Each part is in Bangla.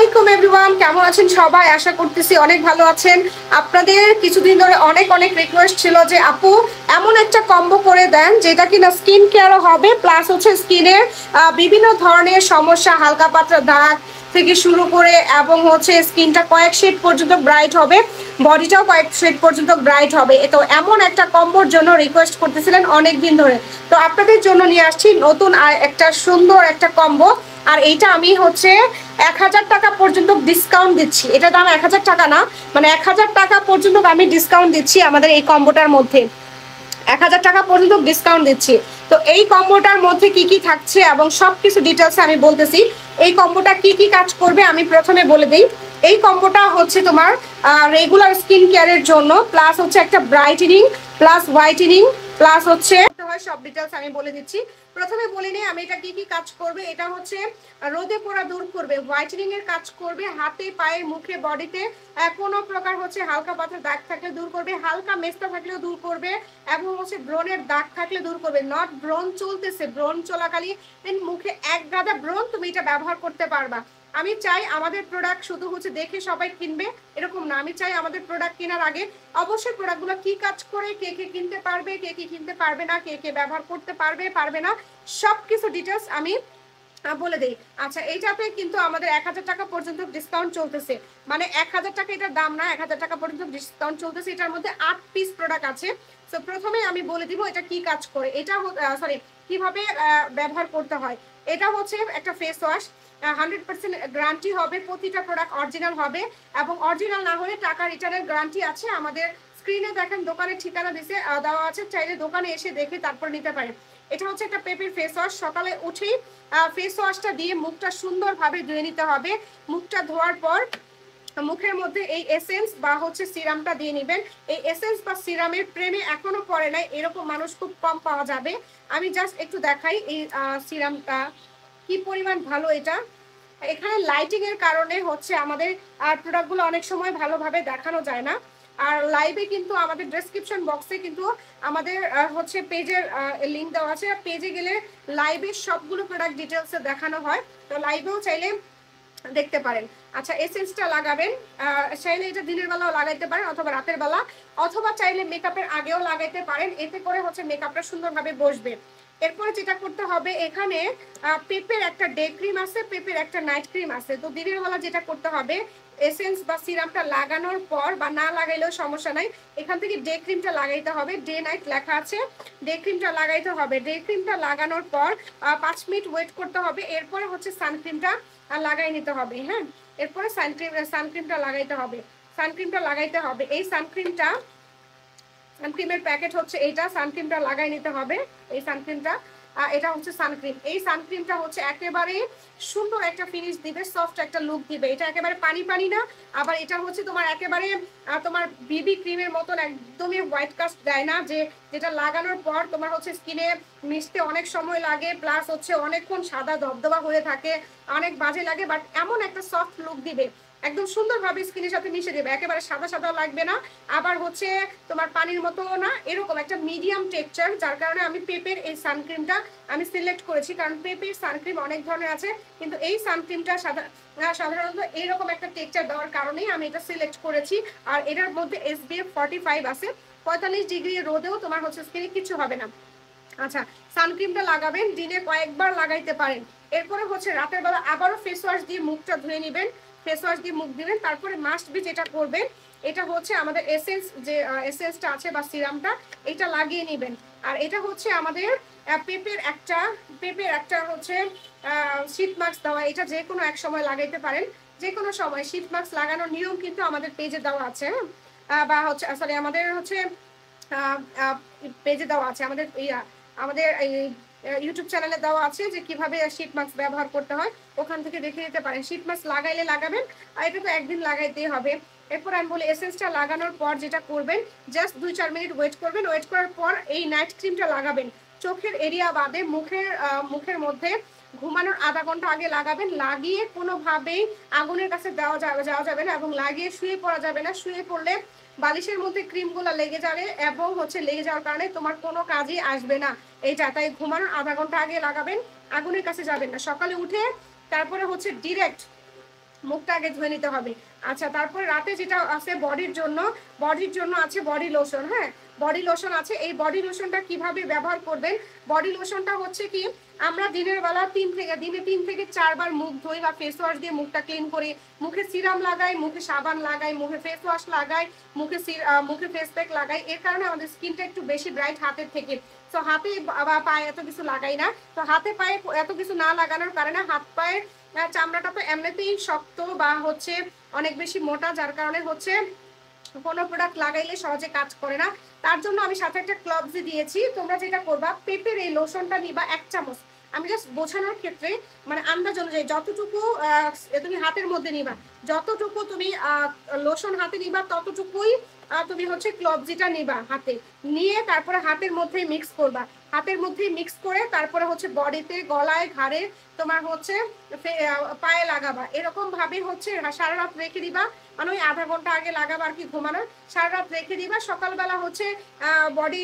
আলাইকুম এভরিওয়ান, কেমন আছেন সবাই? আশা করতেছি অনেক ভালো আছেন। আপনাদের কিছুদিন ধরে অনেক রিকোয়েস্ট ছিল যে আপু এমন একটা কম্বো করে দেন যেটা কিনা স্কিন কেয়ারও হবে, প্লাস হচ্ছে স্কিনের বিভিন্ন ধরনের সমস্যা, হালকা পাতলা দাগ থেকে শুরু করে এবং হচ্ছে স্কিনটা কয়েক শেড পর্যন্ত ব্রাইট হবে, বডিটাও কয়েক শেড পর্যন্ত ব্রাইট হবে। তো এমন একটা কম্বোর জন্য রিকোয়েস্ট করতেছিলেন অনেক দিন ধরে। তো আপনাদের জন্য নিয়ে আসছি নতুন আর একটা সুন্দর একটা কম্বো। আর এইটা আমি হচ্ছে 1000 টাকা পর্যন্ত ডিসকাউন্ট দিচ্ছি। এটা দাম 1000 টাকা না, মানে 1000 টাকা পর্যন্ত আমি ডিসকাউন্ট দিচ্ছি আমাদের এই কম্বোটার মধ্যে। 1000 টাকা পর্যন্ত ডিসকাউন্ট দিচ্ছি। তো এই কম্বোটার মধ্যে কি কি থাকছে এবং সবকিছু ডিটেলসে আমি বলতেছি। এই কম্বোটা কি কি কাজ করবে আমি প্রথমে বলে দিই। এই কম্বোটা হচ্ছে তোমার রেগুলার স্কিন কেয়ারের জন্য, প্লাস হচ্ছে একটা ব্রাইটেনিং, প্লাস হোয়াইটেনিং, প্লাস হচ্ছে সব ডিটেলস আমি বলে দিচ্ছি। প্রথমে বলে নিই আমি এটা কি কি কাজ করবে। এটা হচ্ছে রোদে পোড়া দূর করবে, হোয়াইটেনিং এর কাজ করবে, হাতে পায়ে মুখে বডিতে কোনো প্রকার হচ্ছে হালকা পাতলা দাগ থাকলে দূর করবে, হালকা মেস্তা থাকলেও দূর করবে, এবং হচ্ছে ব্রণের দাগ থাকলে দূর করবে। নট ব্রণ চলতেছে, ব্রণ চলাকালীন মুখে এক গাদা ব্রণ, তুমি এটা ব্যবহার করতে পারবা। আমি চাই আমাদের প্রোডাক্ট শুধু হচ্ছে দেখে সবাই কিনবে এরকম না, আমি চাই আমাদের প্রোডাক্ট কেনার আগে অবশ্যই প্রোডাক্টগুলো কি কাজ করে, কে কে কিনতে পারবে, কে কে কিনতে পারবে না, কে কে ব্যবহার করতে পারবে পারবে না, সব কিছু ডিটেলস আমি বলে দেই। আচ্ছা, এইটাতে কিন্তু আমাদের 1000 টাকা পর্যন্ত ডিসকাউন্ট চলতেছে, মানে 1000 টাকা এটার দাম না, 1000 টাকা পর্যন্ত ডিসকাউন্ট চলতেছে। এটার মধ্যে 8 পিস প্রোডাক্ট আছে। তো প্রথমে আমি বলে দিব এটা কি কাজ করে, এটা সরি কিভাবে ব্যবহার করতে হয়। এটা হচ্ছে একটা ফেস ওয়াশ, 100% গ্যারান্টি হবে, প্রতিটা প্রোডাক্ট অরিজিনাল হবে, এবং অরিজিনাল না হলে টাকা রিটার্নের গ্যারান্টি আছে। আমাদের স্ক্রিনে দেখেন দোকানের ঠিকানা দিছে দেওয়া আছে, চাইলে দোকানে এসে দেখে তারপর নিতে পারেন। এটা হচ্ছে একটা পেপের ফেস ওয়াশ। সকালে উঠেই ফেস ওয়াশটা দিয়ে মুখটা সুন্দরভাবে ধুয়ে নিতে হবে। মুখটা ধোয়ার পর মুখের মধ্যে এই এসেন্স বা হচ্ছে সিরামটা দিয়ে নেবেন। এই এসেন্স বা সিরামের প্রেমে এখনো পড়ে নাই এরকম মানুষ খুব কম পাওয়া যাবে। আমি জাস্ট একটু দেখাই এই সিরামটা কি পরিমাণ ভালো। এটা এখানে লাইটিং এর কারণে হচ্ছে আমাদের প্রোডাক্টগুলো অনেক সময় ভালোভাবে দেখানো যায় না। আর লাইভে কিন্তু আমাদের ডেসক্রিপশন বক্সে কিন্তু আমাদের হচ্ছে পেজের লিংক দেওয়া আছে, পেজে গেলে লাইভে সবগুলো প্রোডাক্ট ডিটেলসে দেখানো হয়। তো লাইভেও চাইলে দেখতে পারেন। আচ্ছা, এসেন্সটা লাগাবেন, চাইলে এটা দিনের বেলাও লাগাইতে পারেন অথবা রাতের বেলা, অথবা চাইলে মেকআপের আগেও লাগাইতে পারেন, এতে করে হচ্ছে মেকআপটা সুন্দরভাবে বসবে। এরপরে যেটা করতে হবে, এখানে পেপের একটা ডে ক্রিম আছে, পেপের একটা নাইট ক্রিম আছে। তো দিনের বেলা যেটা করতে হবে, এসেন্স বা সিরামটা লাগানোর পর বা না লাগাইলেও সমস্যা নাই, এখান থেকে ডে ক্রিমটা লাগাইতে হবে, ডে নাইট লেখা আছে, ডে ক্রিমটা লাগাইতে হবে। ডে ক্রিমটা লাগানোর পর 5 মিনিট ওয়েট করতে হবে। এরপরে হচ্ছে সানক্রিমটা লাগাই নিতে হবে। হ্যাঁ, এরপরে সানক্রিমটা লাগাইতে হবে, সানক্রিমটা লাগাইতে হবে। এই সানক্রিমের প্যাকেট হচ্ছে এইটা, সানক্রিমটা লাগাই নিতে হবে। এই সানক্রিমটা এটা হচ্ছে সানক্রিম। এই সানক্রিমটা হচ্ছে একেবারে সুন্দর একটা ফিনিশ দিবে, সফট একটা লুক দিবে। এটা একেবারে পানি পানি না, আবার এটা হচ্ছে তোমার একেবারে তোমার বিবি ক্রিমের মতন একদমই হোয়াইট কাস্ট দেয় না, যে যেটা লাগানোর পর তোমার হচ্ছে স্কিনে মিশতে অনেক সময় লাগে, প্লাস হচ্ছে অনেকক্ষণ সাদা ধবধবা হয়ে থাকে, অনেক বাজে লাগে। বাট এমন একটা সফট লুক দিবে, একদম সুন্দরভাবে স্কিনের সাথে মিশে দেবে, একেবারে সাদা সাদা লাগবে না, আবার হচ্ছে তোমার পানির মতো না, এরকম একটা মিডিয়াম টেক্সচার। যার কারণে আমি পেপের এই সানক্রিমটা আমি সিলেক্ট করেছি, কারণ পেপের সানক্রিম অনেক ধরনের আছে, কিন্তু এই সানক্রিমটা সাধারণত এইরকম একটা টেক্সচার দেওয়ার কারণেই আমি এটা সিলেক্ট করেছি। আর এটার মধ্যে SPF 45 আছে, 45 ডিগ্রি রোদেও তোমার হচ্ছে স্কিনে কিছু হবে না। আচ্ছা, সানক্রিমটা লাগাবেন, দিনে কয়েকবার লাগাইতে পারেন। এরপরে হচ্ছে রাতের বেলা আবারও ফেস ওয়াশ দিয়ে মুখটা ধুয়ে নেবেন, ফেস ওয়াশ দিয়ে মুখ দিবেন। তারপরে মাস্ট বি যেটা করবেন, এটা হচ্ছে আমাদের এসেন্স, যে এসেন্সটা আছে বা সিরামটা, এটা লাগিয়ে নেবেন। আর এটা হচ্ছে আমাদের পেপের একটা হচ্ছে শীত মাস্ক দেওয়া, এটা যে কোনো এক সময় লাগাইতে পারেন, যে কোনো সময়। শীত মাস্ক লাগানোর নিয়ম কিন্তু আমাদের পেজে দেওয়া আছে, বা হচ্ছে সরি আমাদের হচ্ছে পেজে দেওয়া আছে, আমাদের এই ইউটিউব চ্যানেলে দেওয়া আছে যে কিভাবে শীট মাস্ক ব্যবহার করতে হয়, ওখান থেকে দেখে নিতে পারেন। শীট মাস্ক লাগাইলে লাগাবেন, আর এটা তো একদিন লাগাইতেই হবে। এরপর আমি বলি এসেন্সটা লাগানোর পর যেটা করবেন, জাস্ট 2-4 মিনিট ওয়েট করবেন। ওয়েট করার পর এই নাইট ক্রিমটা লাগাবেন চোখের এরিয়া বাদে, মুখের মধ্যে ঘুমানোর আধা ঘন্টা আগে লাগাবেন। লাগিয়ে কোনোভাবেই আগুনের কাছে যাওয়া যাবে না, এবং লাগিয়ে শুয়ে পড়া যাবে না। শুয়ে পড়লে বালিশের মধ্যে ক্রিমগুলো লেগে যাবে, এবং হচ্ছে লেগে যাওয়ার কারণে তোমার কোনো কাজই আসবে না এইটা। তাই ঘুমানোর আধা ঘন্টা আগে লাগাবেন, আগুনের কাছে যাবেন না। সকালে উঠে তারপরে হচ্ছে ডিরেক্ট মুখটা আগে ধুয়ে নিতে হবে। আচ্ছা, তারপরে রাতে যেটা আছে বডির জন্য আছে বডি লোশন। হ্যাঁ, বডি লোশন আছে। এই বডি লোশনটা কিভাবে ব্যবহার করবেন? বডি লোশনটা হচ্ছে কি, আমরা দিনে 3 থেকে 4 বার মুখ ধুই বা ফেস ওয়াশ দিয়ে মুখটা ক্লিন করি। মুখে সিরাম লাগাই, মুখে সাবান লাগাই, মুখে ফেস ওয়াশ লাগাই, মুখে ফেস প্যাক লাগাই। এর কারণে আমাদের স্কিনটা একটু বেশি ব্রাইট হাতের থেকে। তো হাতে বা পায়ে এত কিছু লাগাই না। তো হাতে পায়ে এত কিছু না লাগানোর কারণে হাত পায়ের চামড়াটা তো এমনিতেই শক্ত বা হচ্ছে অনেক বেশি মোটা, যার কারণে হচ্ছে কোনো প্রোডাক্ট লাগাইলে সহজে কাজ করে না। তার জন্য আমি সাথে একটা ক্লবস দিয়েছি। তোমরা যেটা করবা, পেঁপের এই লোশনটা নিবা 1 চামচ। আমি জাস্ট বোঝানোর ক্ষেত্রে, মানে আন্দাজ অনুযায়ী যতটুকু তুমি হাতের মধ্যে নিবা, যতটুকু তুমি লোশন হাতে নিবা ততটুকুই তুমি হচ্ছে ক্লবজিটা নিবা হাতে নিয়ে, তারপরে হাতের মধ্যেই মিক্স করবা। হাতের মধ্যেই মিক্স করে তারপরে হচ্ছে বডিতে, গলায়, ঘাড়ে, তোমার হচ্ছে পায়ে লাগাবা। এরকম ভাবে হচ্ছে সারা রাত রেখে দিবা। মানে ওই আধা ঘন্টা আগে লাগাবা আর কি ঘুমানোর, সারা রাত রেখে দিবা। সকালবেলা হচ্ছে বডি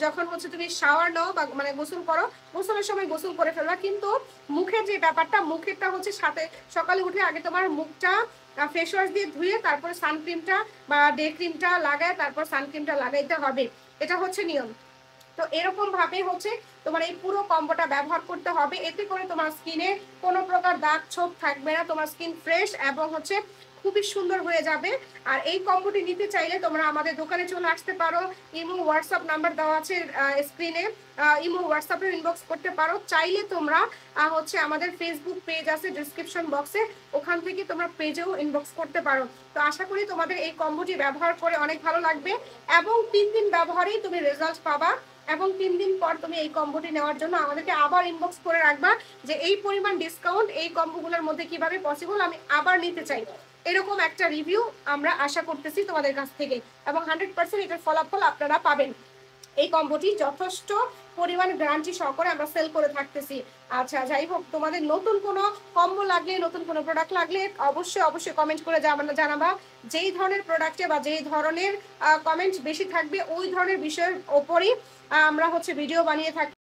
যখন হচ্ছে তুমি শাওয়ার নাও বা মানে গোসল করো, গোসলের সময় গোসল করে ফেলবা। কিন্তু মুখের যে ব্যাপারটা, মুখেরটা হচ্ছে সাথে সকালে উঠে আগে তোমার মুখটা ফেস ওয়াশ দিয়ে ধুয়ে তারপরে সানক্রিমটা বা ডে ক্রিমটা লাগায় তারপর সানক্রিমটা লাগাইতে হবে। এটা হচ্ছে নিয়ম। তো এরকম ভাবে হচ্ছে তোমার এই পুরো কম্বোটা ব্যবহার করতে হবে। এতে করে তোমার স্কিনে কোনো প্রকার দাগ ছোপ থাকবে না, তোমার স্কিন ফ্রেশ এবং হচ্ছে খুবই সুন্দর হয়ে যাবে। আর এই কম্বোটি নিতে চাইলে তোমরা আমাদের দোকানে চলে আসতে পারো। ইমো হোয়াটসঅ্যাপ নাম্বার দেওয়া আছে স্ক্রিনে, ইমো হোয়াটসঅ্যাপে ইনবক্স করতে পারো। চাইলে তোমরা হচ্ছে আমাদের ফেসবুক পেজ আছে ডিসক্রিপশন বক্সে, ওখান থেকে তোমরা পেজেও ইনবক্স করতে পারো। তো আশা করি তোমাদের এই কম্বোটি ব্যবহার করে অনেক ভালো লাগবে এবং 3 দিন ব্যবহারেই তুমি রেজাল্ট পাবা। এবং 3 দিন পর তুমি এই কম্বোটি নেওয়ার জন্য আমাদেরকে আবার ইনবক্স করে রাখবা যে এই পরিমাণ ডিসকাউন্ট এই কম্বোগুলোর মধ্যে কিভাবে পসিবল, আমি আবার নিতে চাই। এরকম একটা রিভিউ আমরা আশা করতেছি তোমাদের কাছ থেকে এবং 100% এটার ফলাফল আপনারা পাবেন। এই কম্বোটি যথেষ্ট পরিমাণ গ্যারান্টি সহকারে আমরা সেল করে থাকতেছি। আচ্ছা, যাই হোক, তোমাদের নতুন কোনো কম্বো লাগলে, নতুন কোনো প্রোডাক্ট লাগলে অবশ্যই কমেন্ট করে জানাবা। যেই ধরনের প্রোডাক্টে বা যেই ধরনের কমেন্ট বেশি থাকবে ওই ধরনের বিষয়ের ওপরই আমরা হচ্ছে ভিডিও বানিয়ে থাকি।